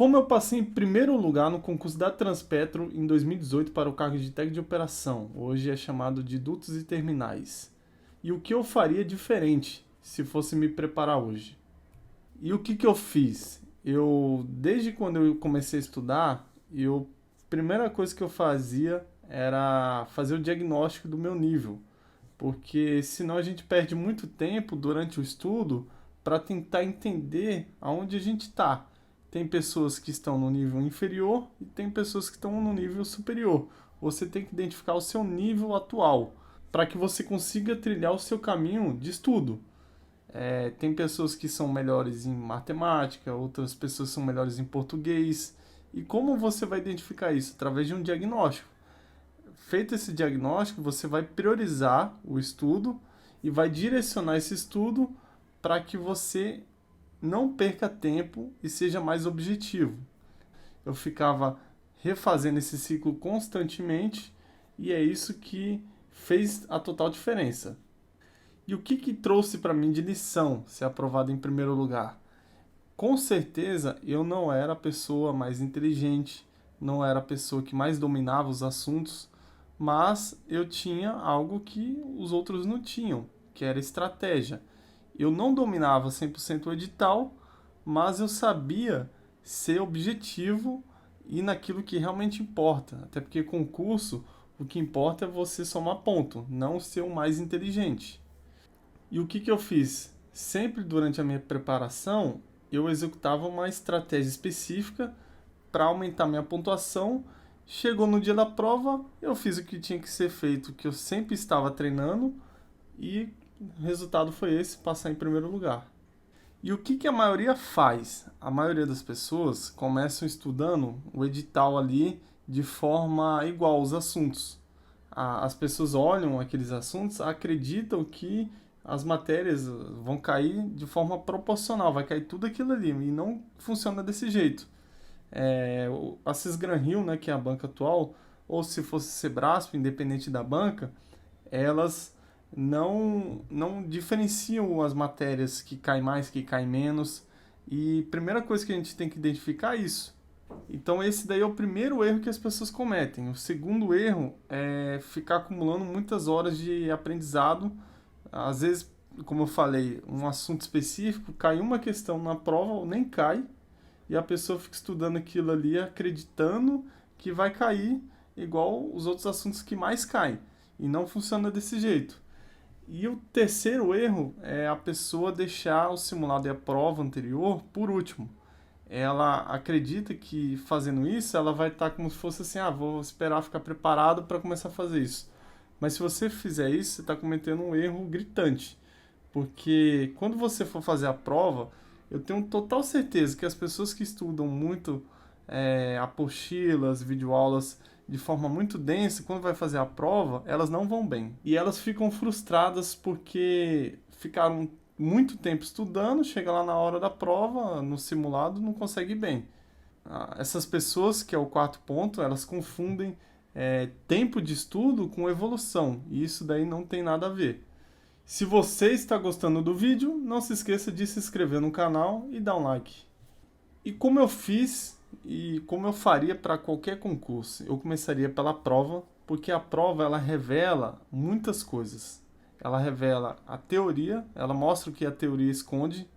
Como eu passei em primeiro lugar no concurso da Transpetro em 2018 para o cargo de técnico de operação, hoje é chamado de dutos e terminais. E o que eu faria diferente se fosse me preparar hoje? E o que eu fiz? Desde quando eu comecei a estudar, primeira coisa que eu fazia era fazer o diagnóstico do meu nível, porque senão a gente perde muito tempo durante o estudo para tentar entender aonde a gente está. Tem pessoas que estão no nível inferior e tem pessoas que estão no nível superior. Você tem que identificar o seu nível atual para que você consiga trilhar o seu caminho de estudo. Tem pessoas que são melhores em matemática, outras pessoas são melhores em português. E como você vai identificar isso? Através de um diagnóstico. Feito esse diagnóstico, você vai priorizar o estudo e vai direcionar esse estudo para que você não perca tempo e seja mais objetivo. Eu ficava refazendo esse ciclo constantemente e é isso que fez a total diferença. E o que trouxe para mim de lição ser aprovado em primeiro lugar? Com certeza eu não era a pessoa mais inteligente, não era a pessoa que mais dominava os assuntos, mas eu tinha algo que os outros não tinham, que era estratégia. Eu não dominava 100% o edital, mas eu sabia ser objetivo e naquilo que realmente importa. Até porque concurso, o que importa é você somar ponto, não ser o mais inteligente. E o que eu fiz? Sempre durante a minha preparação, eu executava uma estratégia específica para aumentar minha pontuação. Chegou no dia da prova, eu fiz o que tinha que ser feito, que eu sempre estava treinando, e o resultado foi esse, passar em primeiro lugar. E o que a maioria faz? A maioria das pessoas começam estudando o edital ali de forma igual aos assuntos. As pessoas olham aqueles assuntos, acreditam que as matérias vão cair de forma proporcional, vai cair tudo aquilo ali, e não funciona desse jeito. A Cisgran Hill, né, que é a banca atual, ou se fosse Sebrasp, independente da banca, elas não diferenciam as matérias que caem mais, que caem menos. E a primeira coisa que a gente tem que identificar é isso. Então esse daí é o primeiro erro que as pessoas cometem. O segundo erro é ficar acumulando muitas horas de aprendizado. Às vezes, como eu falei, um assunto específico, cai uma questão na prova ou nem cai, e a pessoa fica estudando aquilo ali acreditando que vai cair igual os outros assuntos que mais caem. E não funciona desse jeito. E o terceiro erro é a pessoa deixar o simulado e a prova anterior por último. Ela acredita que fazendo isso ela vai estar como se fosse assim, vou esperar ficar preparado para começar a fazer isso. Mas se você fizer isso, você está cometendo um erro gritante. Porque quando você for fazer a prova, eu tenho total certeza que as pessoas que estudam muito apostilas, videoaulas de forma muito densa, quando vai fazer a prova, elas não vão bem. E elas ficam frustradas porque ficaram muito tempo estudando, chega lá na hora da prova, no simulado, não consegue ir bem. Essas pessoas, que é o quarto ponto, elas confundem tempo de estudo com evolução, e isso daí não tem nada a ver. Se você está gostando do vídeo, não se esqueça de se inscrever no canal e dar um like. E como eu fiz e como eu faria para qualquer concurso? Eu começaria pela prova, porque a prova ela revela muitas coisas. Ela revela a teoria, ela mostra o que a teoria esconde,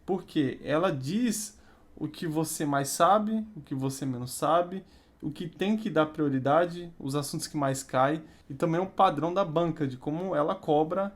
porque ela diz o que você mais sabe, o que você menos sabe, o que tem que dar prioridade, os assuntos que mais caem, e também um padrão da banca, de como ela cobra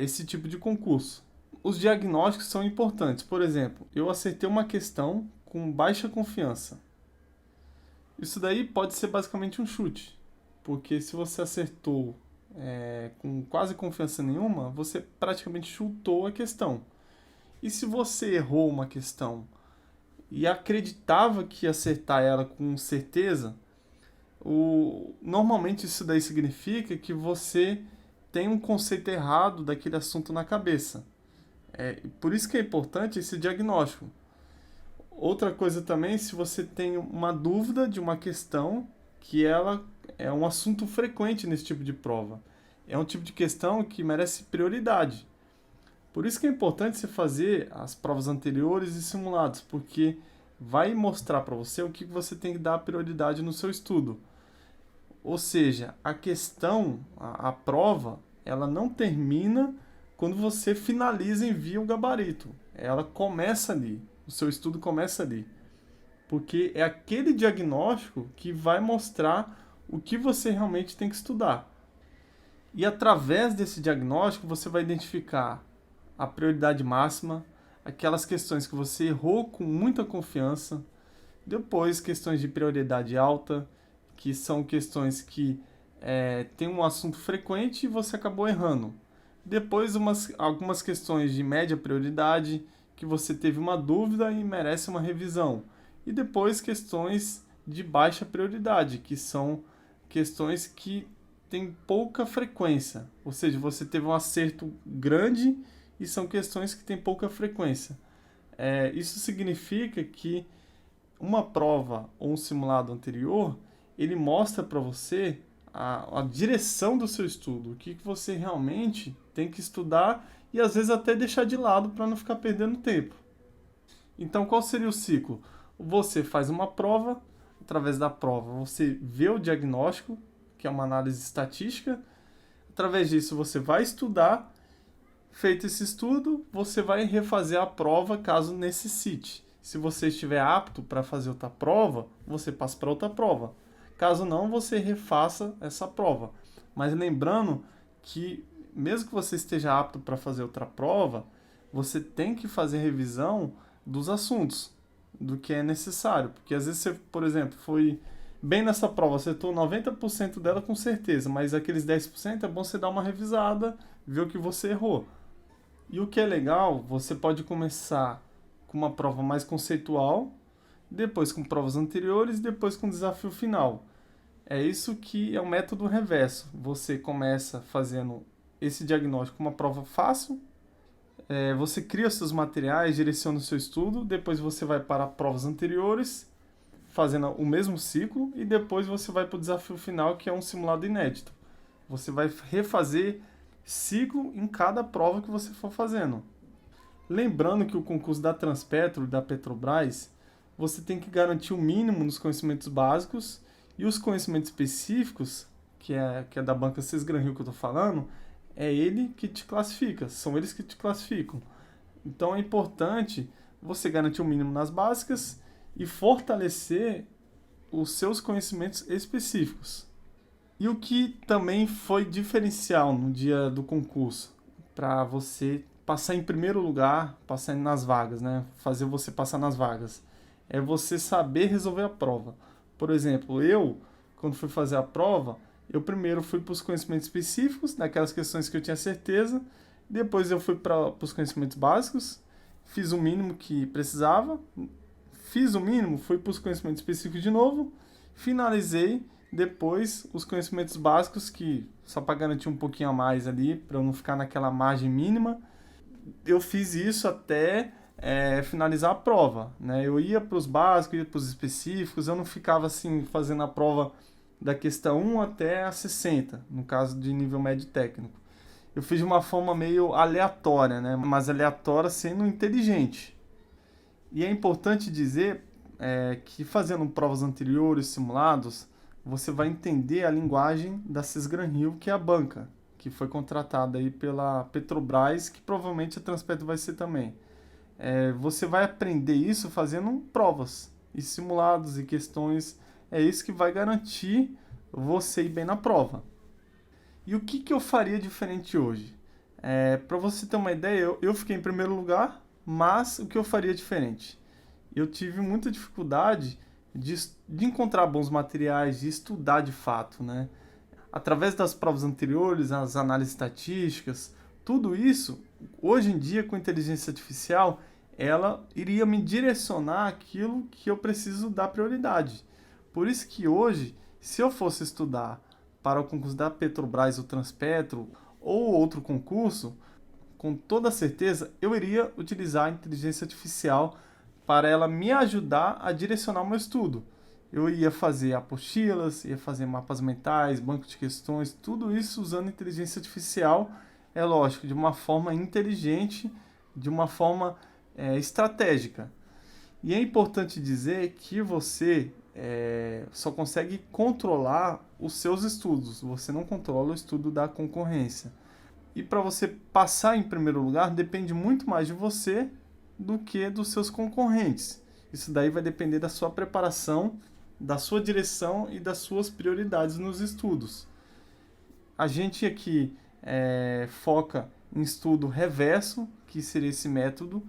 esse tipo de concurso. Os diagnósticos são importantes. Por exemplo, eu acertei uma questão com baixa confiança. Isso daí pode ser basicamente um chute, porque se você acertou com quase confiança nenhuma, você praticamente chutou a questão. E se você errou uma questão e acreditava que ia acertar ela com certeza, normalmente isso daí significa que você tem um conceito errado daquele assunto na cabeça. Por isso que é importante esse diagnóstico. Outra coisa também, se você tem uma dúvida de uma questão que ela é um assunto frequente nesse tipo de prova. É um tipo de questão que merece prioridade. Por isso que é importante você fazer as provas anteriores e simulados, porque vai mostrar para você o que você tem que dar prioridade no seu estudo. Ou seja, a questão, a prova, ela não termina quando você finaliza e envia o gabarito. Ela começa ali, o seu estudo começa ali. Porque é aquele diagnóstico que vai mostrar o que você realmente tem que estudar. E através desse diagnóstico você vai identificar a prioridade máxima, aquelas questões que você errou com muita confiança, depois questões de prioridade alta, que são questões que tem um assunto frequente e você acabou errando. Depois algumas questões de média prioridade, que você teve uma dúvida e merece uma revisão. E depois questões de baixa prioridade, que são questões que têm pouca frequência. Ou seja, você teve um acerto grande e são questões que têm pouca frequência. Isso significa que uma prova ou um simulado anterior, ele mostra para você a direção do seu estudo, o que você realmente tem que estudar e às vezes até deixar de lado para não ficar perdendo tempo. Então, qual seria o ciclo? Você faz uma prova, através da prova você vê o diagnóstico, que é uma análise estatística, através disso você vai estudar, feito esse estudo, você vai refazer a prova caso necessite. Se você estiver apto para fazer outra prova, você passa para outra prova. Caso não, você refaça essa prova. Mas lembrando que, mesmo que você esteja apto para fazer outra prova, você tem que fazer revisão dos assuntos, do que é necessário. Porque às vezes você, por exemplo, foi bem nessa prova, acertou 90% dela com certeza, mas aqueles 10% é bom você dar uma revisada, ver o que você errou. E o que é legal, você pode começar com uma prova mais conceitual, depois com provas anteriores, depois com desafio final. É isso que é o método reverso. Você começa fazendo esse diagnóstico com uma prova fácil, você cria os seus materiais, direciona o seu estudo, depois você vai para provas anteriores, fazendo o mesmo ciclo, e depois você vai para o desafio final, que é um simulado inédito. Você vai refazer ciclo em cada prova que você for fazendo. Lembrando que o concurso da Transpetro e da Petrobras, você tem que garantir o mínimo nos conhecimentos básicos e os conhecimentos específicos, que é da banca Cisgran Rio que eu estou falando, é ele que te classifica, são eles que te classificam. Então é importante você garantir o mínimo nas básicas e fortalecer os seus conhecimentos específicos. E o que também foi diferencial no dia do concurso, para você passar em primeiro lugar, passar nas vagas, né? Fazer você passar nas vagas, é você saber resolver a prova. Por exemplo, quando fui fazer a prova, eu primeiro fui para os conhecimentos específicos, daquelas questões que eu tinha certeza, depois eu fui para os conhecimentos básicos, fiz o mínimo que precisava, fiz o mínimo, fui para os conhecimentos específicos de novo, finalizei depois os conhecimentos básicos, que só para garantir um pouquinho a mais ali, para eu não ficar naquela margem mínima, eu fiz isso até finalizar a prova, né? Eu ia para os básicos, ia para os específicos, eu não ficava assim fazendo a prova da questão 1 até a 60, no caso de nível médio técnico. Eu fiz de uma forma meio aleatória, né? Mas aleatória sendo inteligente. E é importante dizer que fazendo provas anteriores, simulados, você vai entender a linguagem da Cisgran Rio, que é a banca, que foi contratada aí pela Petrobras, que provavelmente a Transpetro vai ser também. Você vai aprender isso fazendo provas e simulados e questões. É isso que vai garantir você ir bem na prova. E o que eu faria diferente hoje? Para você ter uma ideia, eu fiquei em primeiro lugar, mas o que eu faria diferente? Eu tive muita dificuldade de encontrar bons materiais, de estudar de fato, né? Através das provas anteriores, as análises estatísticas, tudo isso, hoje em dia com inteligência artificial, ela iria me direcionar aquilo que eu preciso dar prioridade. Por isso que hoje, se eu fosse estudar para o concurso da Petrobras, o Transpetro ou outro concurso, com toda certeza eu iria utilizar a inteligência artificial para ela me ajudar a direcionar o meu estudo. Eu ia fazer apostilas, ia fazer mapas mentais, banco de questões, tudo isso usando inteligência artificial, é lógico, de uma forma inteligente, de uma forma estratégica. E é importante dizer que você só consegue controlar os seus estudos, você não controla o estudo da concorrência. E para você passar em primeiro lugar, depende muito mais de você do que dos seus concorrentes. Isso daí vai depender da sua preparação, da sua direção e das suas prioridades nos estudos. A gente aqui foca em estudo reverso, que seria esse método,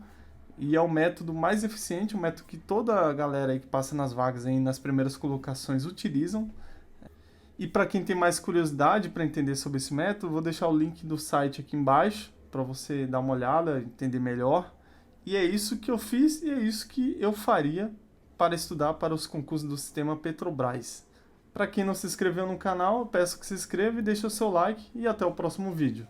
e é o método mais eficiente, o método que toda a galera aí que passa nas vagas aí nas primeiras colocações utilizam. E para quem tem mais curiosidade para entender sobre esse método, vou deixar o link do site aqui embaixo para você dar uma olhada, entender melhor. E é isso que eu fiz e é isso que eu faria para estudar para os concursos do sistema Petrobras. Para quem não se inscreveu no canal, eu peço que se inscreva e deixe o seu like e até o próximo vídeo.